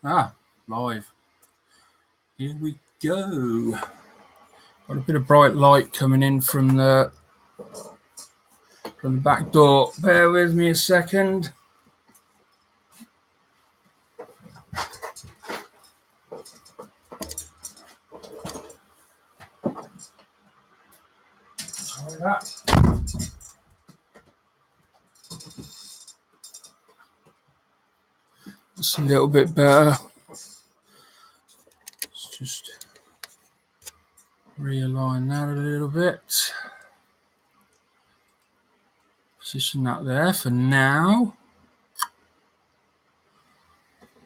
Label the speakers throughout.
Speaker 1: Live. Here we go. Got a bit of bright light coming in from the back door. Bear with me a second. Try that. It's a little bit better. Let's just realign that a little bit. Position that there for now.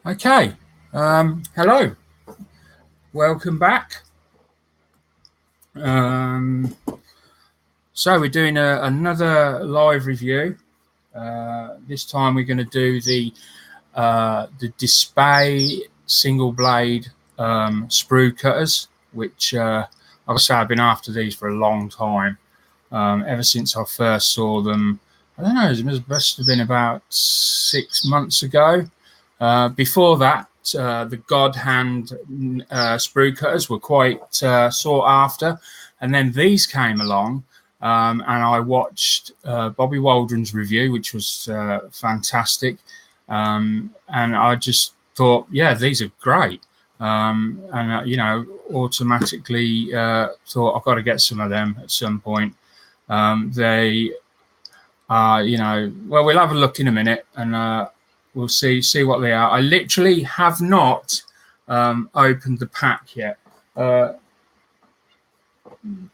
Speaker 1: Okay. Hello. Welcome back. So we're doing another live review. This time we're going to do the DSPIAE single blade sprue cutters, which like I say, I've been after these for a long time. Ever since I first saw them, I don't know, it must have been about 6 months ago. Before that, the God hand sprue cutters were quite sought after, and then these came along, and I watched Bobby Waldron's review, which was fantastic, and I just thought, yeah, these are great, and you know, automatically thought I've got to get some of them at some point. They are, you know, well, we'll have a look in a minute, and we'll see what they are. I literally have not opened the pack yet. I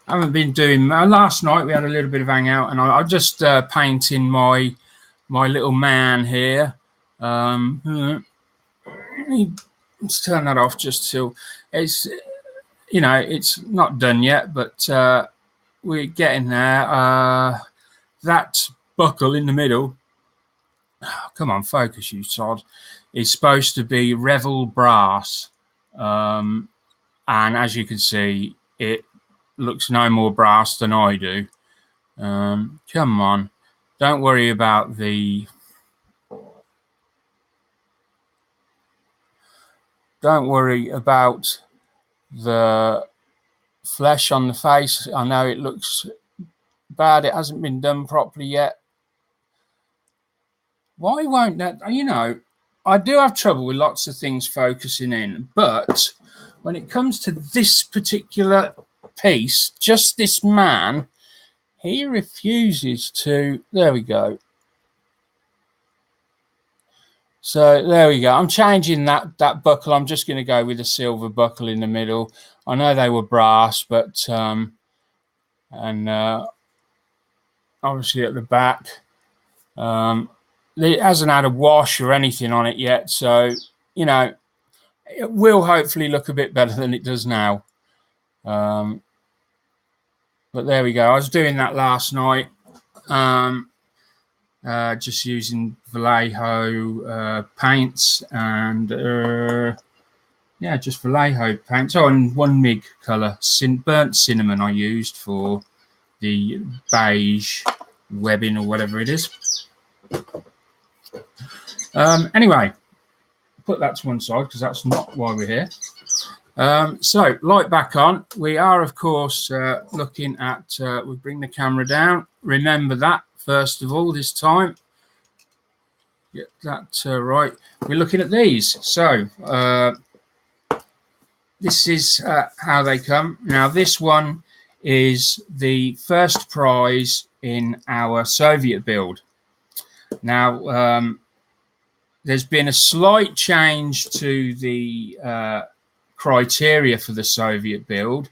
Speaker 1: haven't been doing. Last night we had a little bit of hangout, and I just painting my little man here. Let's turn that off just till it's, you know, it's not done yet, but we're getting there. That buckle in the middle, oh, come on, focus, you sod, is supposed to be Revel brass, and as you can see, it looks no more brass than I do. Come on, don't worry about the flesh on the face. I know it looks bad, it hasn't been done properly yet. Why won't that, you know, I do have trouble with lots of things focusing in, but when it comes to this particular piece, just this man, he refuses to. There we go. So there we go. I'm changing that buckle. I'm just going to go with a silver buckle in the middle. I know they were brass, but obviously at the back, it hasn't had a wash or anything on it yet, so you know, it will hopefully look a bit better than it does now. But there we go. I was doing that last night, just using Vallejo paints and yeah, just Vallejo paints. Oh, and 1 MIG colour, burnt cinnamon I used for the beige webbing or whatever it is. Anyway, put that to one side because that's not why we're here. So light back on. We are, of course, looking at, we'll bring the camera down. Remember that first of all this time. Get that right. We're looking at these. So this is how they come. Now this one is the first prize in our Soviet build. Now there's been a slight change to the criteria for the Soviet build.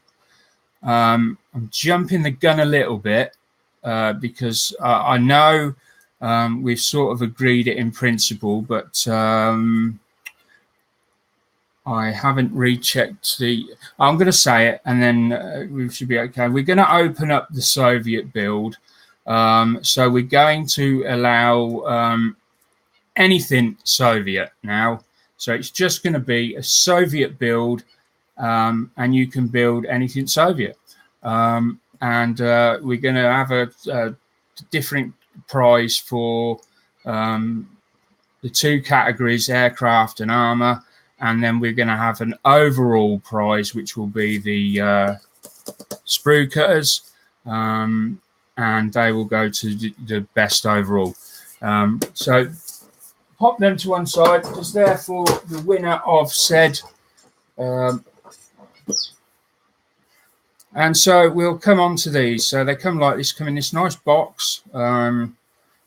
Speaker 1: I'm jumping the gun a little bit because I know we've sort of agreed it in principle, but I haven't rechecked the. I'm going to say it, and then we should be okay. We're going to open up the Soviet build, so we're going to allow anything Soviet now. So it's just going to be a Soviet build, and you can build anything Soviet. And we're going to have a different prize for the 2 categories, aircraft and armor. and then we're going to have an overall prize, which will be the sprue cutters, and they will go to the best overall. So pop them to one side, because therefore the winner of said and so we'll come on to these. So they come like this, come in this nice box. Andrew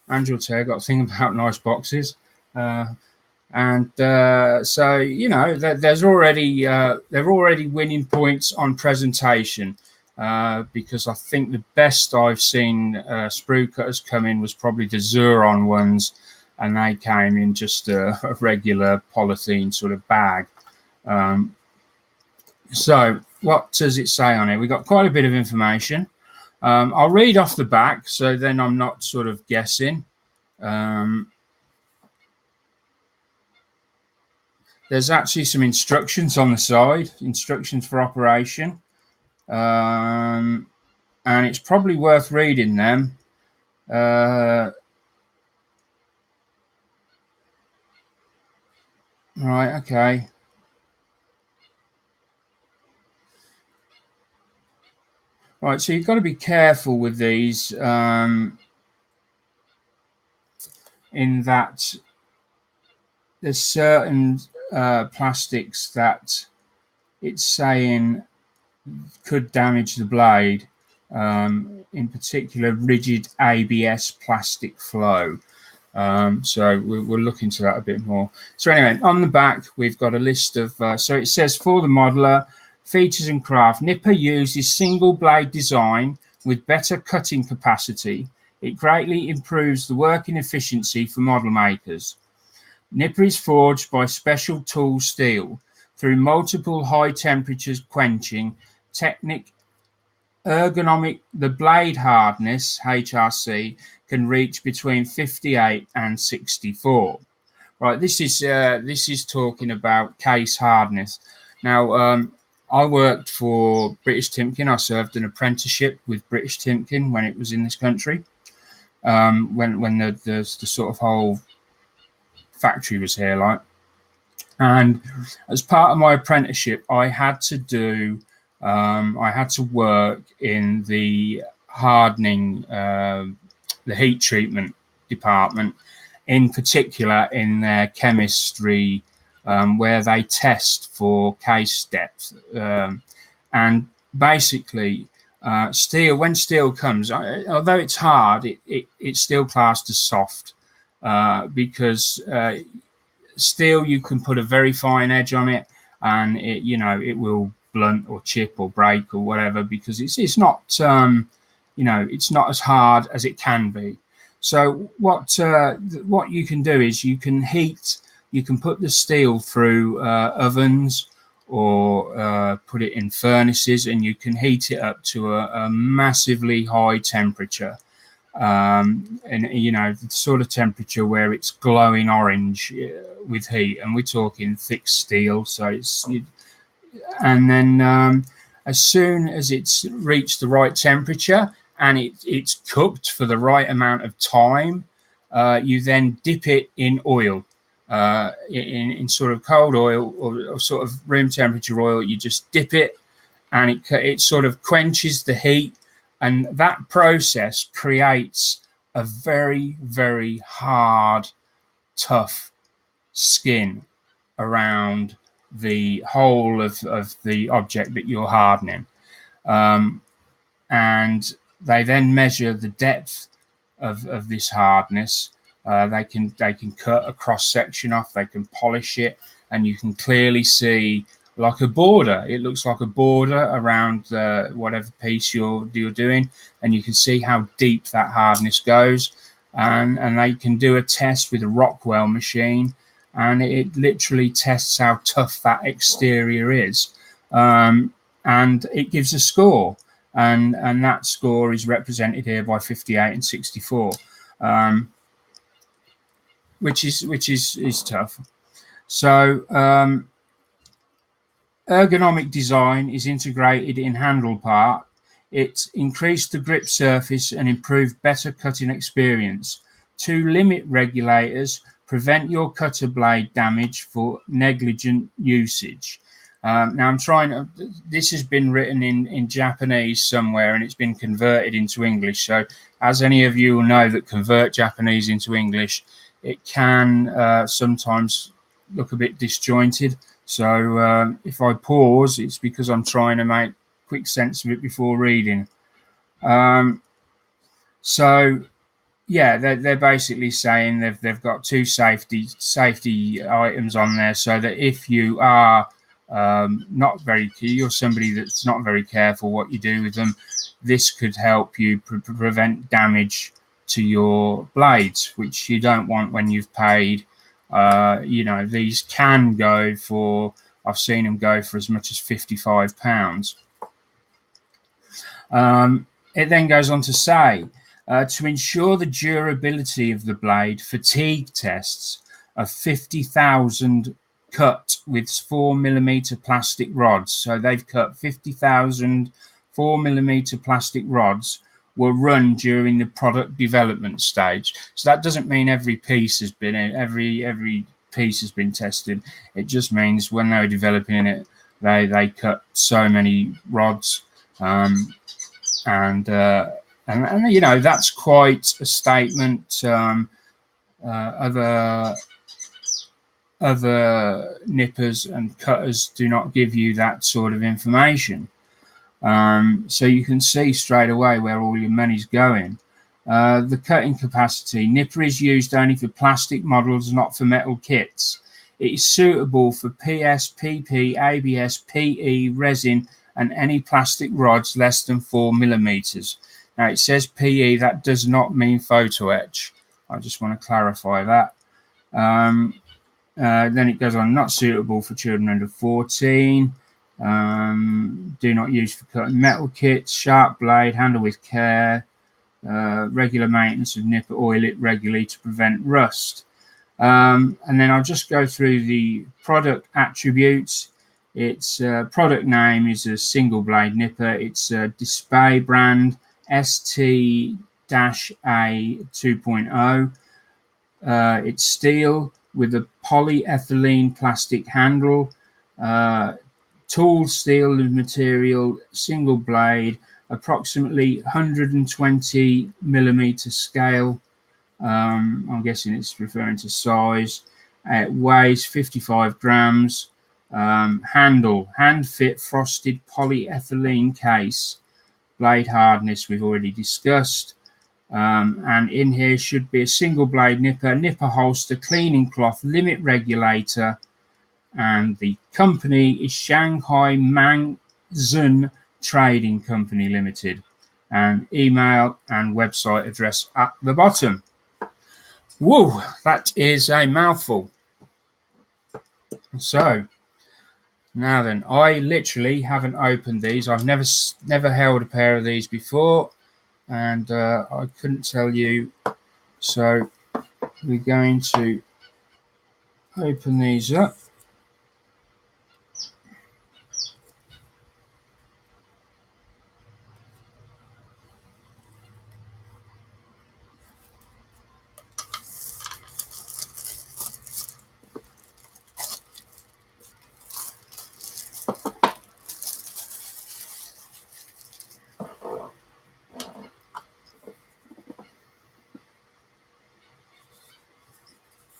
Speaker 1: will tell you, I've got a thing about nice boxes. So you know, they're already winning points on presentation, because I think the best I've seen sprue cutters come in was probably the Xuron ones, and they came in just a regular polythene sort of bag. So what does it say on it? We've got quite a bit of information. I'll read off the back, so then I'm not sort of guessing. There's actually some instructions on the side, instructions for operation. And it's probably worth reading them. Right, okay. Right, so you've got to be careful with these, in that there's certain plastics that it's saying could damage the blade, in particular rigid ABS plastic flow. So we'll look into that a bit more. So anyway, on the back we've got a list of so it says, for the modeler, features and craft, Njipper uses single blade design with better cutting capacity. It greatly improves the working efficiency for model makers. Njipper is forged by special tool steel through multiple high temperatures quenching technique. Ergonomic, the blade hardness, HRC, can reach between 58 and 64. Right, this is talking about case hardness. Now, I worked for British Timken. I served an apprenticeship with British Timken when it was in this country, when the sort of whole factory was here, like. And as part of my apprenticeship, I had to do, I had to work in the hardening, the heat treatment department, in particular in their chemistry, where they test for case depth. And basically, steel, when steel comes, although it's hard, it's still classed as soft, because steel, you can put a very fine edge on it, and it, you know, it will blunt or chip or break or whatever, because it's not, you know, it's not as hard as it can be. So what you can do is you can heat, you can put the steel through ovens, or put it in furnaces, and you can heat it up to a massively high temperature. And you know, the sort of temperature where it's glowing orange with heat, and we're talking thick steel. So it's, and then as soon as it's reached the right temperature and it's cooked for the right amount of time, you then dip it in oil, in sort of cold oil, or sort of room temperature oil. You just dip it, and it sort of quenches the heat. And that process creates a very, very hard, tough skin around the whole of the object that you're hardening. And they then measure the depth of this hardness. They can cut a cross section off, they can polish it, and you can clearly see like a border. It looks like a border around whatever piece you're doing, and you can see how deep that hardness goes. And they can do a test with a Rockwell machine, and it literally tests how tough that exterior is, and it gives a score, and that score is represented here by 58 and 64, which is tough. So ergonomic design is integrated in handle part. It increased the grip surface and improved better cutting experience. 2 limit regulators prevent your cutter blade damage for negligent usage. Now I'm trying to, this has been written in Japanese somewhere and it's been converted into English. So as any of you will know that convert Japanese into English, it can sometimes look a bit disjointed. So if I pause, it's because I'm trying to make quick sense of it before reading. So yeah, they're basically saying they've got two safety items on there, so that if you are not very key or somebody that's not very careful what you do with them, this could help you prevent damage to your blades, which you don't want when you've paid. You know, these can go for, I've seen them go for as much as £55. It then goes on to say, to ensure the durability of the blade, fatigue tests of 50,000 cut with 4mm plastic rods. So they've cut 50,000 4mm plastic rods were run during the product development stage. So that doesn't mean every piece has been every piece has been tested. It just means when they were developing it, they cut so many rods, and you know, that's quite a statement. Other nippers and cutters do not give you that sort of information. So you can see straight away where all your money's going. The cutting capacity. Nipper is used only for plastic models, not for metal kits. It is suitable for PS, PP, ABS, PE, resin, and any plastic rods less than 4mm. Now it says PE, that does not mean photo etch. I just want to clarify that. Then it goes on, not suitable for children under 14. Do not use for cutting metal kits. Sharp blade, handle with care. Regular maintenance of nipper, oil it regularly to prevent rust. And then I'll just go through the product attributes. Its product name is a single blade nipper. It's a DSPIAE brand ST-A 2.0. It's steel with a polyethylene plastic handle, tool steel material, single blade, approximately 120mm scale. I'm guessing it's referring to size. It weighs 55 grams. Handle, hand fit frosted polyethylene case. Blade hardness we've already discussed. And in here should be a single blade nipper holster, cleaning cloth, limit regulator, and the company is Shanghai Mangzhen Trading Company Limited, and email and website address at the bottom. Whoa, that is a mouthful. So now then, I literally haven't opened these. I've never held a pair of these before, and I couldn't tell you. So we're going to open these up.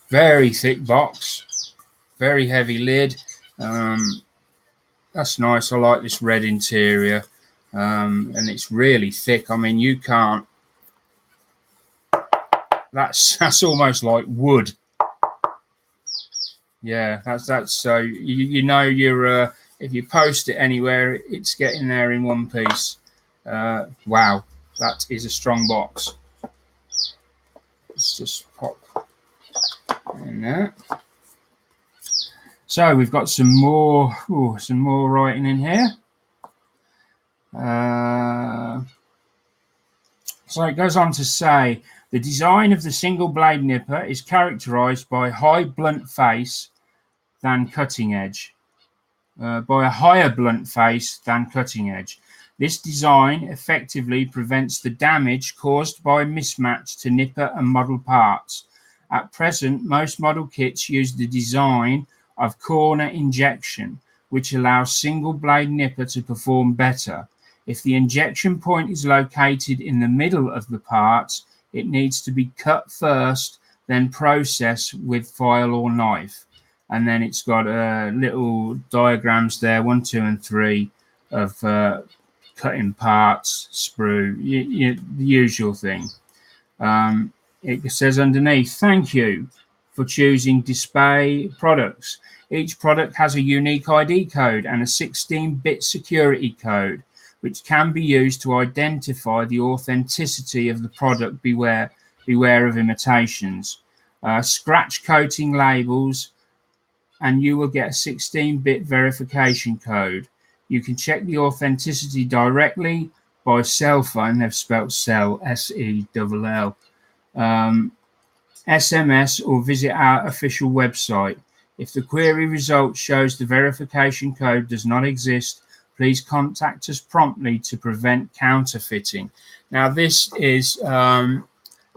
Speaker 1: Very thick box, very heavy lid. That's nice. I like this red interior, and it's really thick. I mean, you can't. That's almost like wood. Yeah, that's so you know you're if you post it anywhere, it's getting there in one piece. Wow, that is a strong box. Let's just pop in there. So we've got some more writing in here. So it goes on to say, the design of the single blade nipper is characterized by high blunt face than cutting edge. By a higher blunt face than cutting edge. This design effectively prevents the damage caused by mismatch to nipper and model parts, At present, most model kits use the design of corner injection, which allows single blade nipper to perform better. If the injection point is located in the middle of the parts, it needs to be cut first, then processed with file or knife. And then it's got little diagrams there, 1, 2, and 3 of cutting parts, sprue, the usual thing. It says underneath, thank you for choosing DSPIAE products. Each product has a unique ID code and a 16-bit security code, which can be used to identify the authenticity of the product. Beware of imitations. Scratch coating labels, and you will get a 16-bit verification code. You can check the authenticity directly by cell phone. They've spelled cell, S-E-L-L. SMS, or visit our official website. If the query result shows the verification code does not exist, please contact us promptly to prevent counterfeiting. Now, this is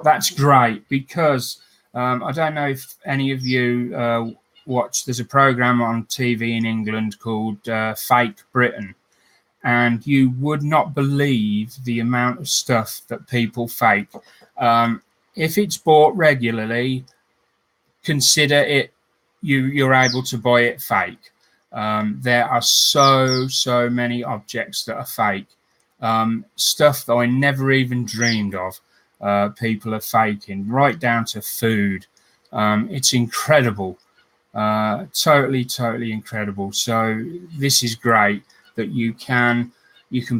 Speaker 1: that's great, because I don't know if any of you watch. There's a program on TV in England called Fake Britain, and you would not believe the amount of stuff that people fake. If it's bought regularly, consider it you're able to buy it fake. There are so many objects that are fake, stuff that I never even dreamed of. People are faking, right down to food. It's incredible, totally incredible. So this is great that you can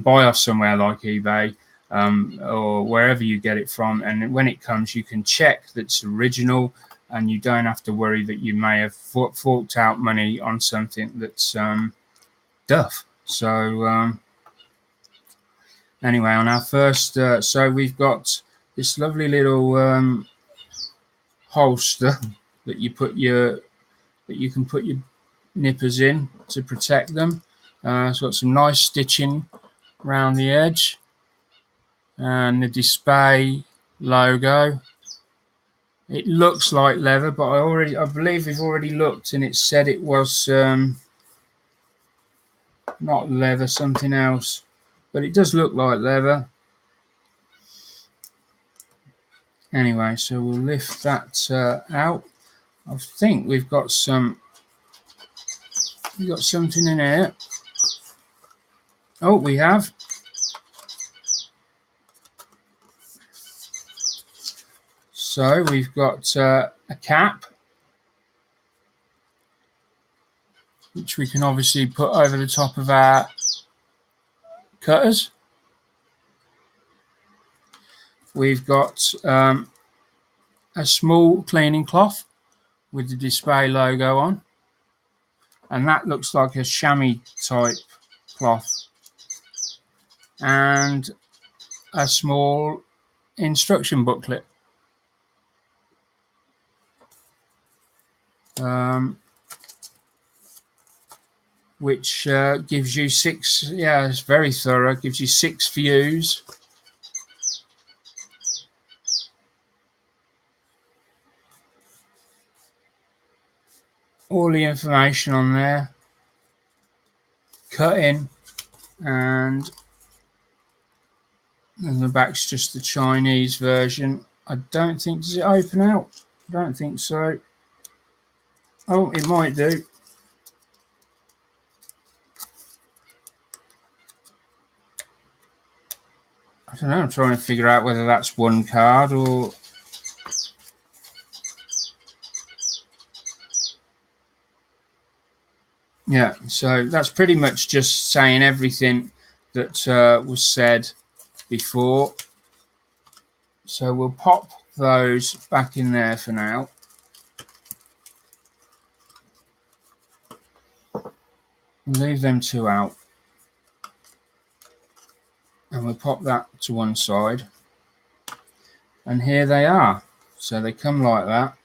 Speaker 1: buy off somewhere like eBay, or wherever you get it from, and when it comes, you can check that it's original, and you don't have to worry that you may have forked out money on something that's duff. So anyway, on our first, so we've got this lovely little holster that you can put your nippers in to protect them. It's got some nice stitching around the edge, and the DSPIAE logo. It looks like leather, but I believe we've already looked, and it said it was not leather, something else, but it does look like leather. Anyway, so we'll lift that out. I think we've got something in here. Oh, we have. So we've got a cap, which we can obviously put over the top of our cutters. We've got a small cleaning cloth with the DSPIAE logo on, and that looks like a chamois type cloth, and a small instruction booklet. Which gives you 6, it's very thorough, gives you 6 views. All the information on there, cutting, and the back's just the Chinese version. I don't think, does it open out? I don't think so. Oh, it might do. I don't know, I'm trying to figure out whether that's one card or... Yeah, so that's pretty much just saying everything that was said before. So we'll pop those back in there for now. Leave them 2 out. And we'll pop that to one side. And here they are. So they come like that.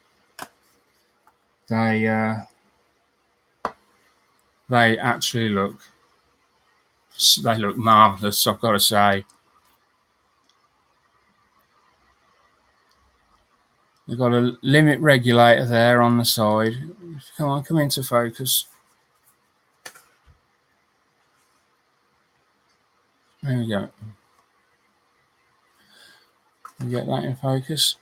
Speaker 1: They actually look marvelous, I've got to say. We've got a limit regulator there on the side. Come on, come into focus. There we go. We get that in focus.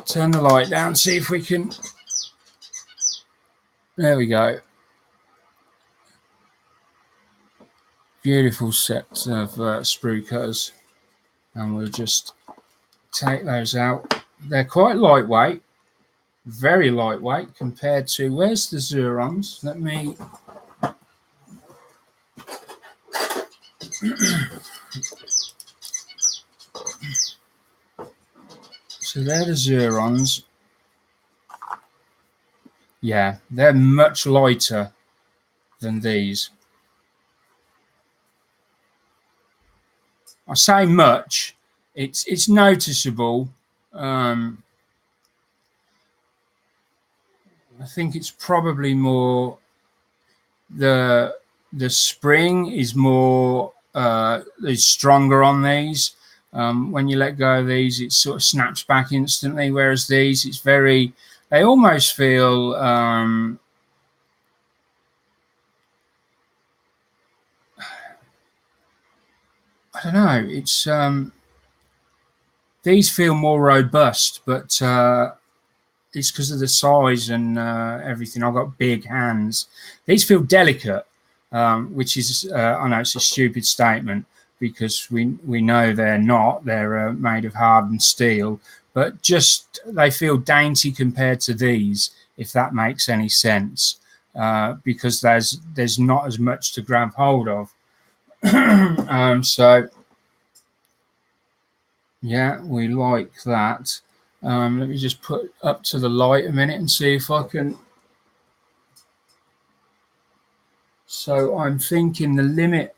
Speaker 1: Turn the light down, see if we can. There we go. Beautiful sets of sprue cutters, and we'll just take those out. They're quite lightweight, very lightweight compared to, where's the Zurons? Let me so they're the Zurons. Yeah, they're much lighter than these. I say much, it's noticeable. I think it's probably more the spring is more is stronger on these. When you let go of these, it sort of snaps back instantly, whereas these, it's very, they almost feel I don't know, it's these feel more robust, but it's because of the size and everything. I've got big hands. These feel delicate, which is, I know it's a stupid statement because we know they're not. They're made of hardened steel, but just they feel dainty compared to these, if that makes any sense, because there's not as much to grab hold of. So yeah, we like that. Let me just put up to the light a minute and see if I can. So I'm thinking the limit,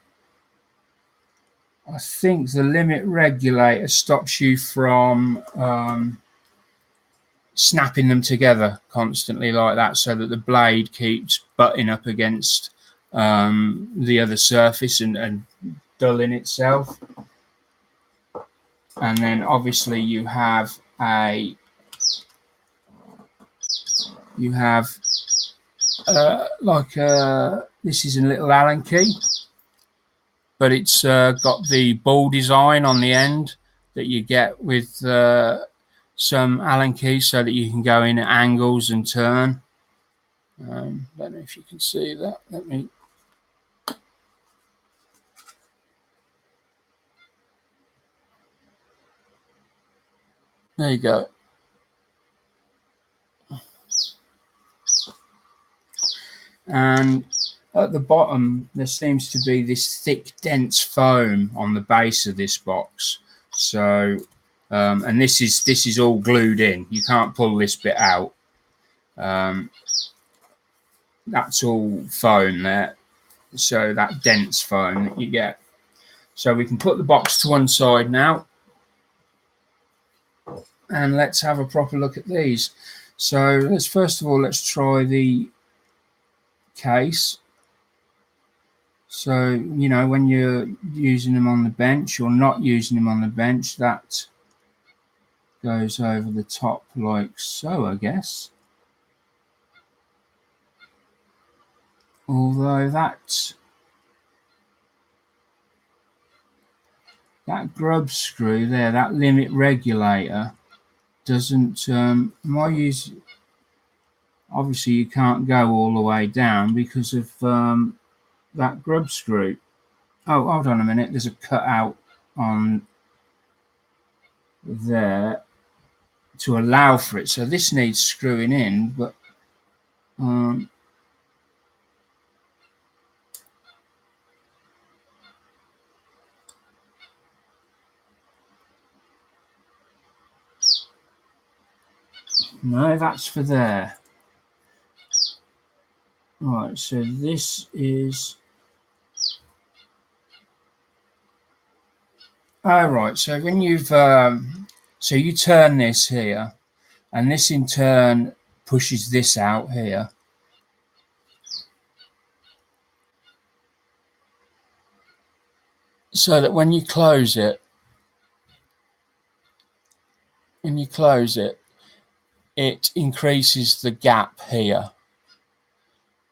Speaker 1: I think the limit regulator stops you from snapping them together constantly like that, so that the blade keeps butting up against the other surface and dulling itself. And then obviously you have like this is a little Allen key, but it's got the ball design on the end that you get with some Allen keys, so that you can go in at angles and turn. Don't know if you can see that. Let me. There you go. And at the bottom, there seems to be this thick, dense foam on the base of this box. So, and this is all glued in. You can't pull this bit out. That's all foam there. So that dense foam that you get. So we can put the box to one side now, and let's have a proper look at these. So let's first of all, let's try the case. So, you know, when you're using them on the bench or not using them on the bench, that goes over the top like so, I guess. Although that grub screw there, that limit regulator, doesn't obviously you can't go all the way down because of that grub screw. Oh, hold on a minute, there's a cutout on there to allow for it, so this needs screwing in, but no, that's for there. Right, so this is, all right, so when you've so you turn this here, and this in turn pushes this out here, so that when you close it, when you close it, it increases the gap here.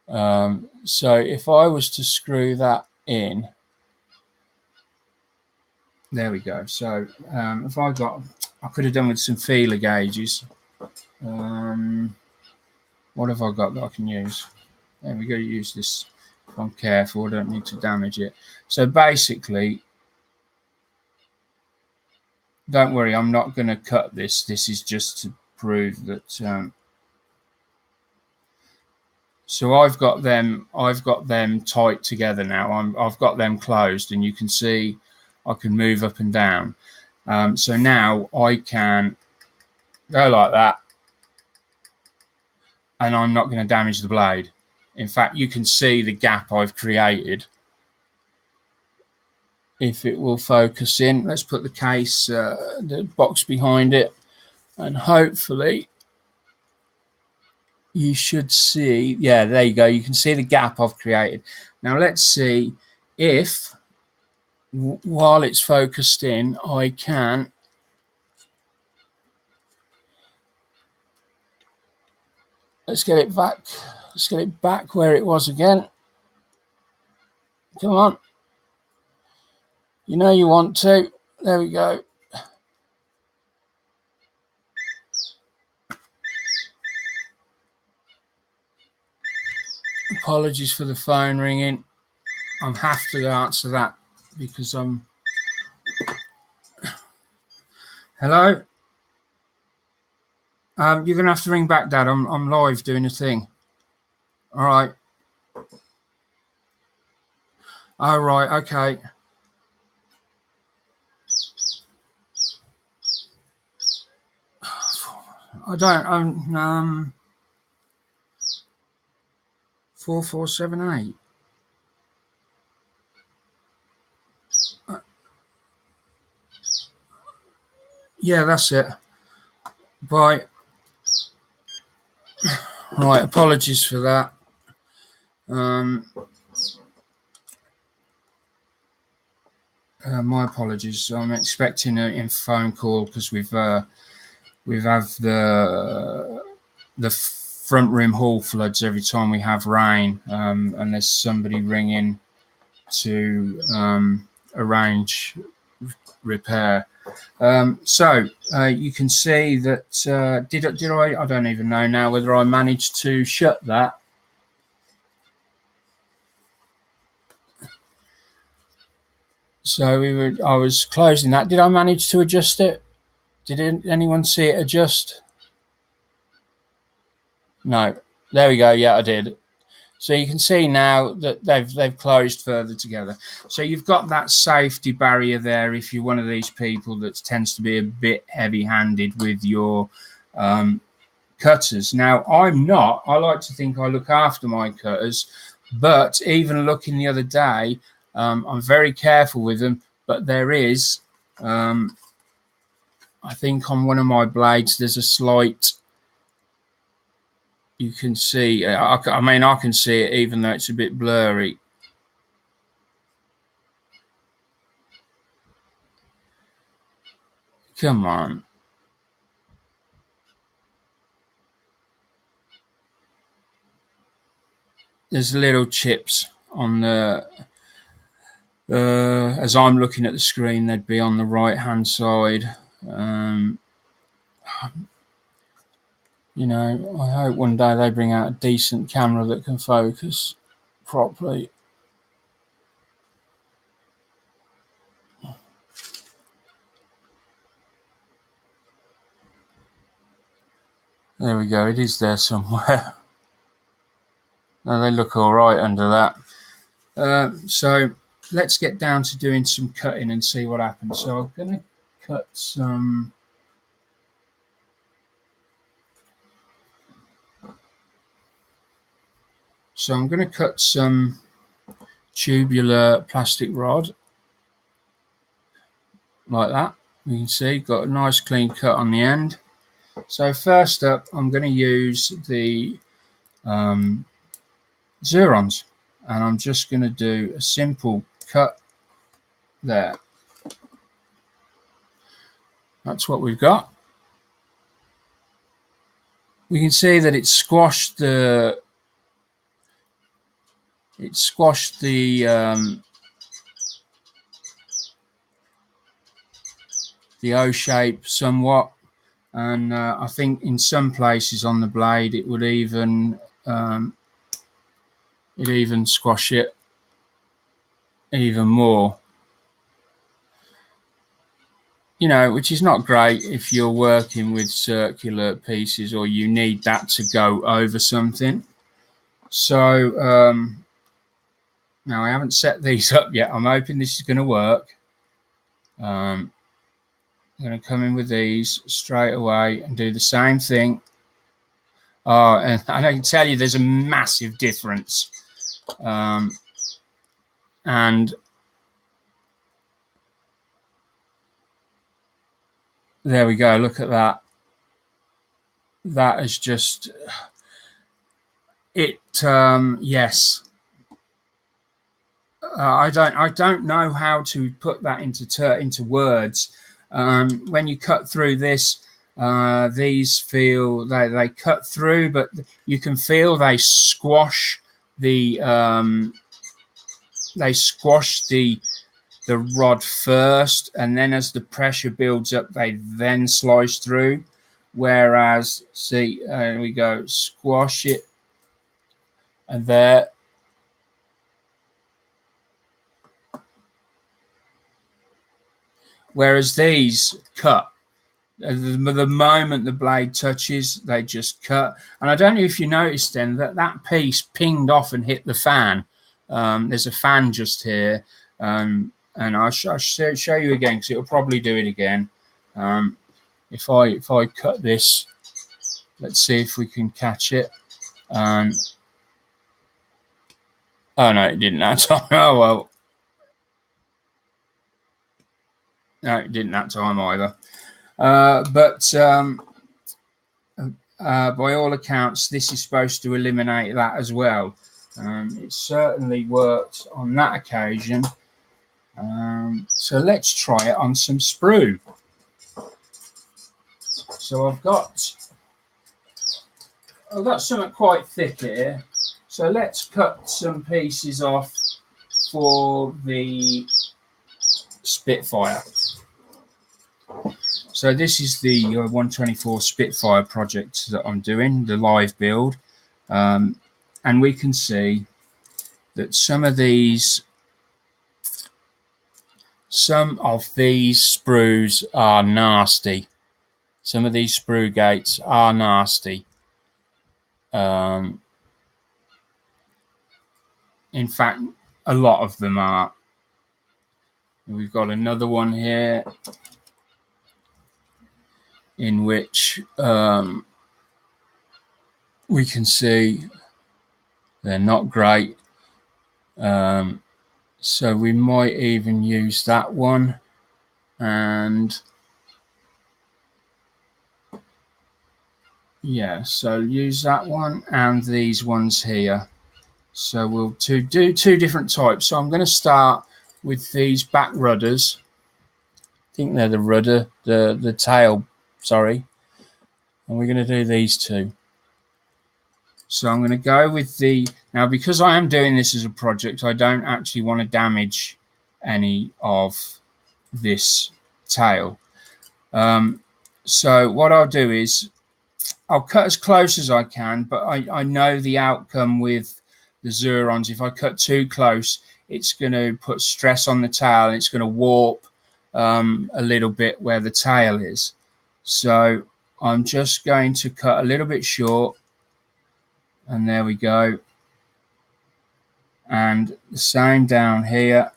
Speaker 1: So if I was to screw that in, there we go. So if I could have done with some feeler gauges. What have I got that I can use? There we go. Use this. If I'm careful, I don't need to damage it. So basically, don't worry, I'm not going to cut this. This is just to prove that. So I've got them tight together now. I've got them closed, and you can see I can move up and down. So now I can go like that, and I'm not going to damage the blade. In fact, you can see the gap I've created. If it will focus in, let's put the case, the box behind it, and hopefully you should see, yeah, there you go. You can see the gap I've created. Now let's see if, while it's focused in, I can let's get it back. Let's get it back where it was again. Come on. You know you want to. There we go. Apologies for the phone ringing. I have to answer that because I'm... Hello? You're going to have to ring back, Dad. I'm live doing a thing. All right. Oh, right. Okay. I don't... 4478. Yeah, that's it. Bye. Right, apologies for that. My apologies. I'm expecting a phone call because we've had the front room hall floods every time we have rain, and there's somebody ringing to arrange repair. So you can see that did I don't even know now whether I managed to shut that. So I was closing that. Did I manage to adjust it? Did anyone see it adjust? No. There we go. Yeah, I did. So you can see now that they've closed further together. So you've got that safety barrier there if you're one of these people that tends to be a bit heavy-handed with your cutters. Now, I'm not. I like to think I look after my cutters, but even looking the other day, I'm very careful with them. But there is, I think on one of my blades, there's a slight... You can see, I mean, I can see it even though it's a bit blurry. Come on. There's little chips on the, as I'm looking at the screen, they'd be on the right-hand side. You know, I hope one day they bring out a decent camera that can focus properly. There we go. It is there somewhere. No, they look all right under that. So let's get down to doing some cutting and see what happens. So I'm going to cut some... So I'm going to cut some tubular plastic rod like that. You can see got a nice clean cut on the end. So first up, I'm going to use the Zerons, and I'm just going to do a simple cut there. That's what we've got. we can see that it squashed the O shape somewhat, and I think in some places on the blade it would even squash it even more, you know, which is not great if you're working with circular pieces or you need that to go over something. So now I haven't set these up yet. I'm hoping this is going to work. I'm going to come in with these straight away and do the same thing. Oh, and I can tell you there's a massive difference. And there we go. Look at that. That is just it. Yes. I don't know how to put that into words. When you cut through this, these feel they cut through, but you can feel they squash the rod first, and then as the pressure builds up, they then slice through. Whereas, see, there we go, squash it, and there. Whereas these cut. The moment the blade touches, they just cut. And I don't know if you noticed then that piece pinged off and hit the fan. There's a fan just here. And I'll show you again, because it'll probably do it again. If I cut this, let's see if we can catch it. Oh no, it didn't that time. Oh well. No, it didn't that time either. But by all accounts, this is supposed to eliminate that as well. It certainly worked on that occasion. So let's try it on some sprue. So I've got something quite thick here. So let's cut some pieces off for the Spitfire. So this is the 124 Spitfire project that I'm doing, the live build. And we can see that some of these sprues are nasty. Some of these sprue gates are nasty. In fact, a lot of them are. We've got another one here in which we can see they're not great. So we might even use that one, and yeah, so use that one and these ones here. So we'll do two different types. So I'm going to start with these back rudders. I think they're the rudder, the tail, sorry. And we're going to do these two. So I'm going to go with now because I am doing this as a project, I don't actually want to damage any of this tail. So what I'll do is I'll cut as close as I can, but I know the outcome with the Zurons. If I cut too close, it's going to put stress on the tail, and it's going to warp a little bit where the tail is. So I'm just going to cut a little bit short, and there we go. And the same down here.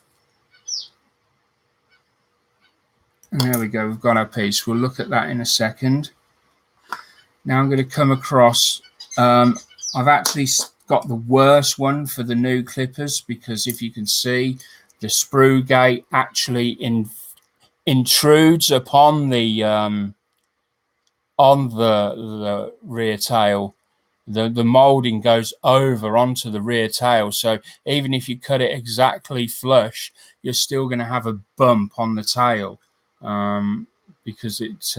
Speaker 1: And there we go, we've got our piece. We'll look at that in a second. Now I'm going to come across, I've actually got the worst one for the new clippers, because if you can see, the sprue gate actually intrudes upon the on the rear tail. The molding goes over onto the rear tail, so even if you cut it exactly flush, you're still going to have a bump on the tail, because it's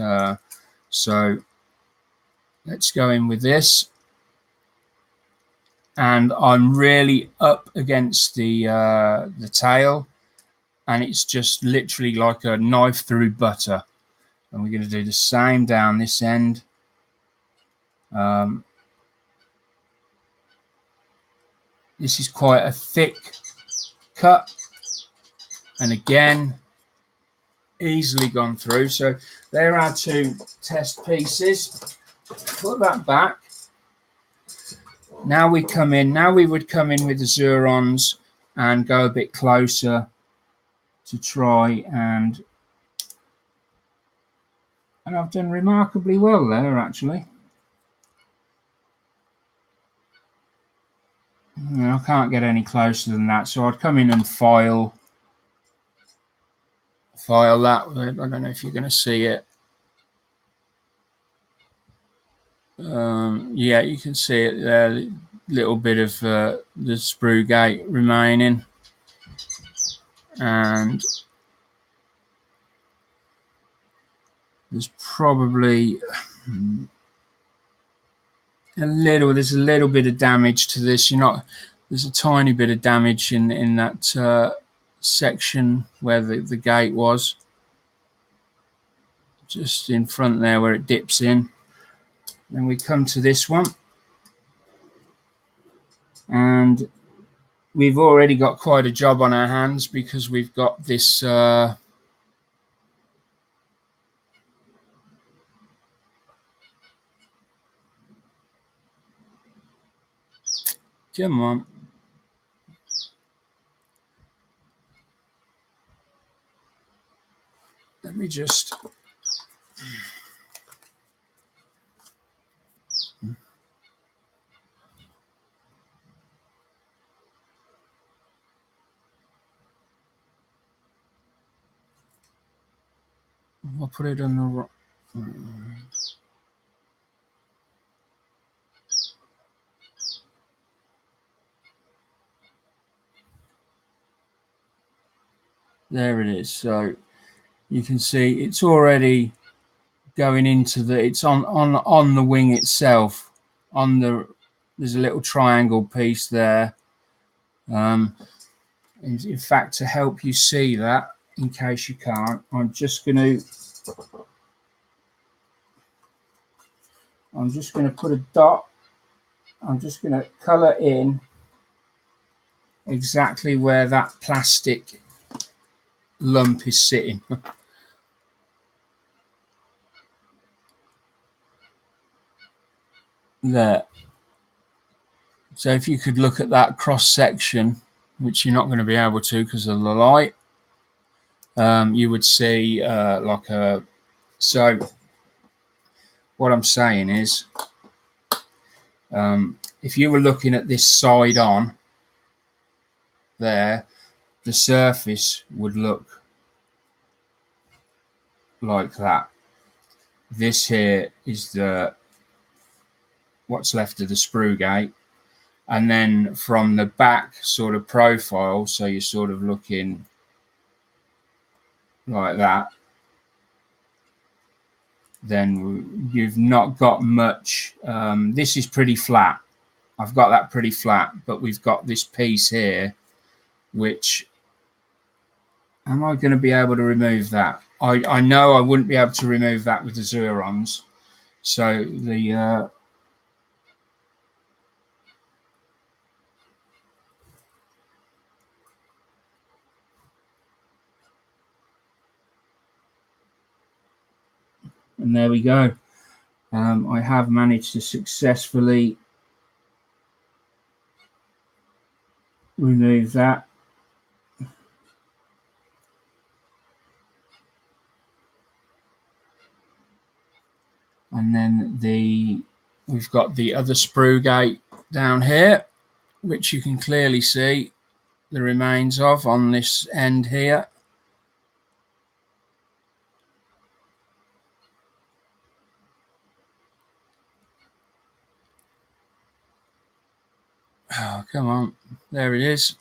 Speaker 1: so Let's go in with this. And I'm really up against the tail, and it's just literally like a knife through butter. And we're going to do the same down this end. This is quite a thick cut, and again, easily gone through. So there are 2 test pieces. Put that back. Now we come in. Now we would come in with the Zurons and go a bit closer to try and I've done remarkably well there, actually. I can't get any closer than that, so I'd come in and file that. I don't know if you're going to see it. Yeah, you can see it there. Little bit of the sprue gate remaining, and there's probably there's a little bit of damage to this. There's a tiny bit of damage in that section where the gate was, just in front there where it dips in. Then we come to this one, and we've already got quite a job on our hands because we've got this come on. Let me just I'll put it on the rock. There it is. So you can see it's already going into it's on the wing itself. There's a little triangle piece there. In fact, to help you see that, in case you can't, I'm just going to put a dot. I'm just going to color in exactly where that plastic lump is sitting. There. So if you could look at that cross section, which you're not going to be able to because of the light, you would see like a. So what I'm saying is, if you were looking at this side on there, the surface would look like that. This here is what's left of the sprue gate, and then from the back sort of profile, so you're sort of looking like that, then you've not got much. This is pretty flat. I've got that pretty flat, but we've got this piece here, which, am I going to be able to remove that? I know I wouldn't be able to remove that with the Zurons. So the and there we go. I have managed to successfully remove that. And then we've got the other sprue gate down here, which you can clearly see the remains of on this end here. Oh, come on. There it is.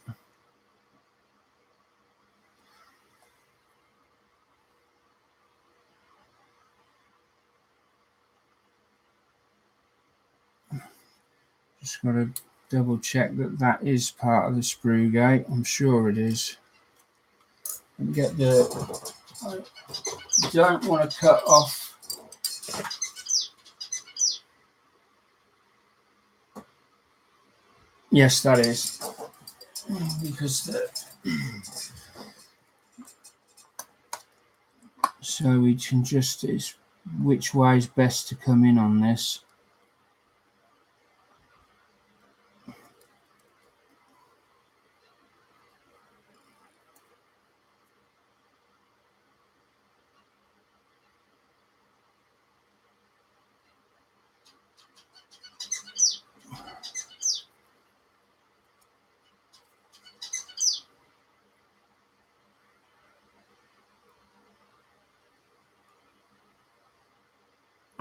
Speaker 1: Just got to double check that that is part of the sprue gate. I'm sure it is. And get the. I don't want to cut off. Yes, that is, because so we can just is which way is best to come in on this.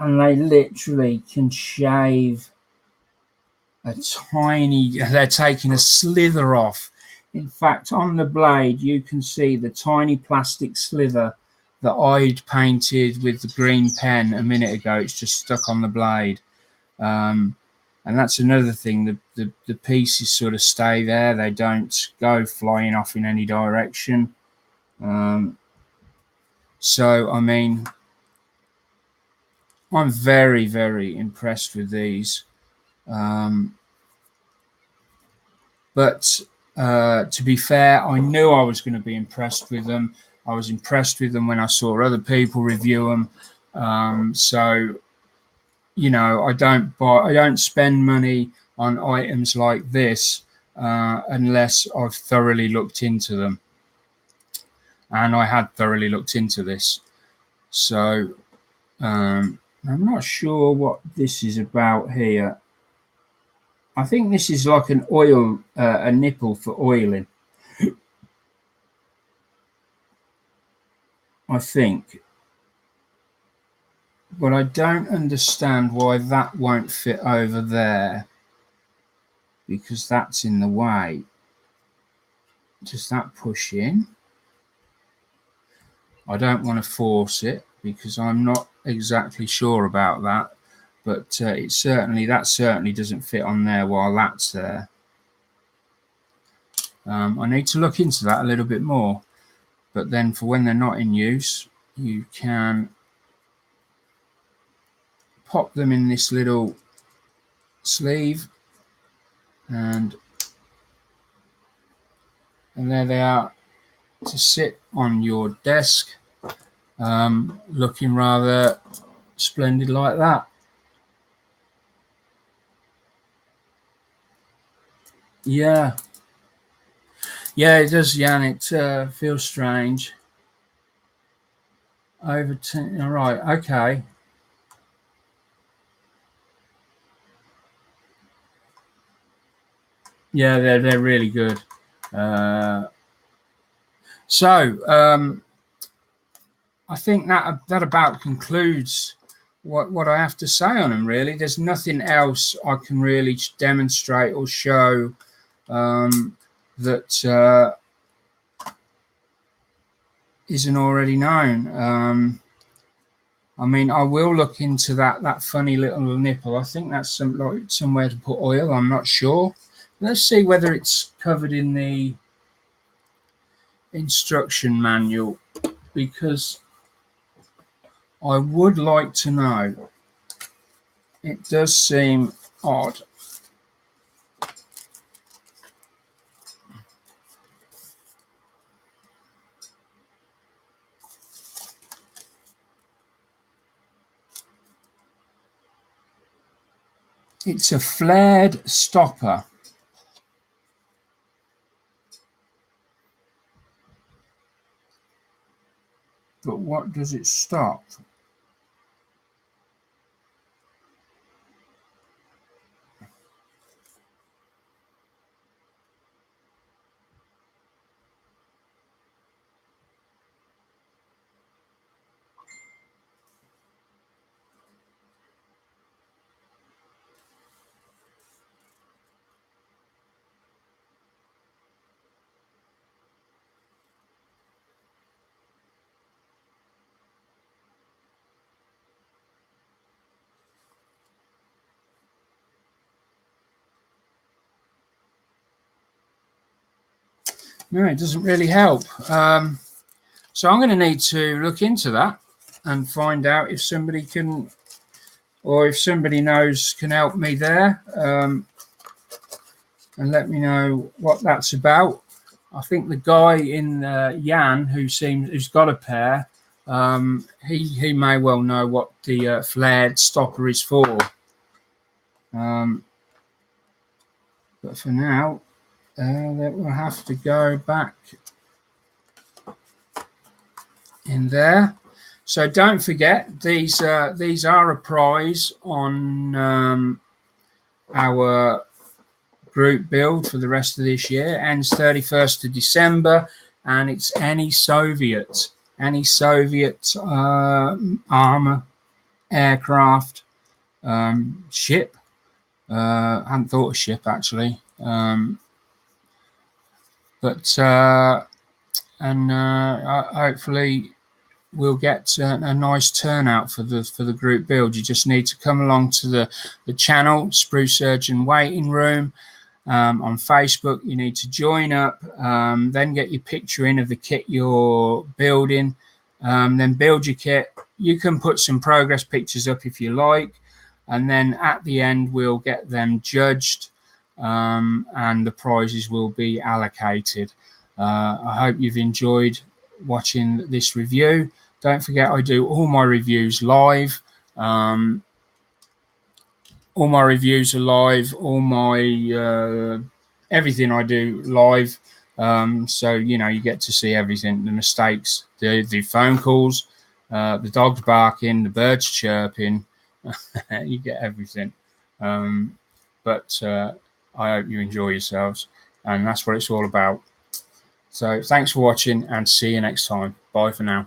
Speaker 1: And they literally can shave a tiny, they're taking a slither off. In fact, on the blade, you can see the tiny plastic slither that I'd painted with the green pen a minute ago. It's just stuck on the blade. And that's another thing. The pieces sort of stay there. They don't go flying off in any direction. So, I mean, I'm very, very impressed with these. But to be fair, I knew I was going to be impressed with them. I was impressed with them when I saw other people review them. So, you know, I don't spend money on items like this unless I've thoroughly looked into them. And I had thoroughly looked into this. So I'm not sure what this is about here. I think this is like an oil, a nipple for oiling. I think. But I don't understand why that won't fit over there, because that's in the way. Does that push in? I don't want to force it because I'm not exactly sure about that, but that certainly doesn't fit on there while that's there. I need to look into that a little bit more, but then for when they're not in use, you can pop them in this little sleeve, and there they are to sit on your desk, looking rather splendid like that. Yeah, it does, Jan. It feels strange. Over 10. All right, okay. Yeah, they're really good. So I think that about concludes what I have to say on them. Really, there's nothing else I can really demonstrate or show that isn't already known. I mean, I will look into that funny little nipple. I think that's somewhere to put oil. I'm not sure. Let's see whether it's covered in the instruction manual, because I would like to know. It does seem odd. It's a flared stopper. But what does it stop? No, it doesn't really help. So I'm going to need to look into that and find out if somebody can, or if somebody knows can help me there, and let me know what that's about. I think the guy in Jan who's got a pair, he may well know what the flared stopper is for. But for now, that will have to go back in there. So don't forget, these are a prize on our group build for the rest of this year. Ends 31st of December, and it's any Soviet armor, aircraft, ship. I hadn't thought of ship actually, hopefully we'll get a nice turnout for the group build. You just need to come along to the channel SprueSurgeons Waiting Room on Facebook. You need to join up, then get your picture in of the kit you're building, then build your kit. You can put some progress pictures up if you like, and then at the end we'll get them judged, and the prizes will be allocated. I hope you've enjoyed watching this review. Don't forget, I do all my reviews live. All my reviews are live. All my everything I do live. So you get to see everything: the mistakes, the phone calls, the dogs barking, the birds chirping. You get everything. But I hope you enjoy yourselves, and that's what it's all about. So thanks for watching, and see you next time. Bye for now.